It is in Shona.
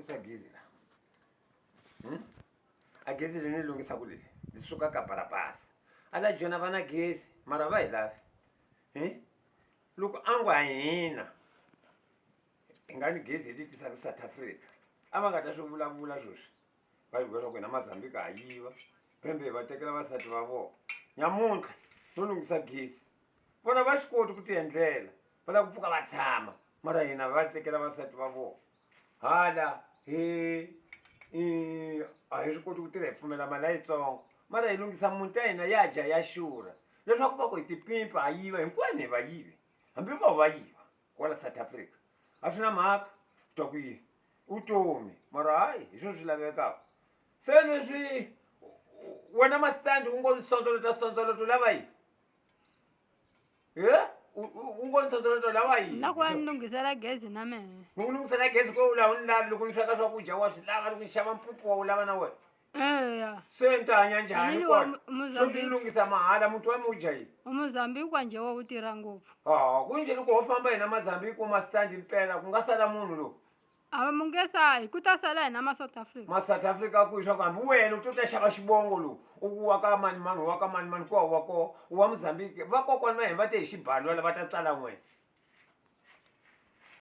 lunghisa gezi la a gezi leyi ni lunghisa ku leli li suka ka barabasa ala jona vana gezi mara va hi lavi loko a ngo hina hi nga ni gezi leti tisaka South Africa a va nga ta swi vulavula sweswi va hi swa ku hina Mozambique ha yiva pembe va tekela vasati va vona nyamuntlha no lunghisa gezi vona va swi koti ku ti endlela va lava ku pfuka va tshama mara hina va tekela vasati va vona hala a hi swi koti ku tirha hi pfumela mali yitsongo mara hi lunghisa muti ya hina ya dya ya xurha leswaku va ku hi tipimpi ha yiva hinkwenu hi vayivi hambi va yiva kwala South Africa a swi na mhaka twa ku yini vutomi mara hayi hi swona swi lavekaka se leswi wena masitandi u ngo ni sondzolota lava yini u ngo ni sondzolota lava yini na ku ni lunghisela gezi na mehe ni lunghisela gezi ko u laha u ni lavi loko ni sweka swakudya wa swi lava loko ni xava mpupu wa wu lava na wena eya se ni ta hanya njhani kona swo swi Mozambique lunghisa mahala muti wa mi wu dya yini uMozambique kwanje wo wu tirha ngopfu kunje loko ho famba hina Mozambique u masitandi mpela ku nga sala munhu lowu a mu nge sayi ku ta sala hina ma-South Africa ma-South Africa ku hi swa ku hambi wena u to ta xava xivongo lowu u wa ka manimani u wa ka manimani ku wa ko u wa Mozambique vakokwana va hina va te hi xibalo va ta tswala n'wena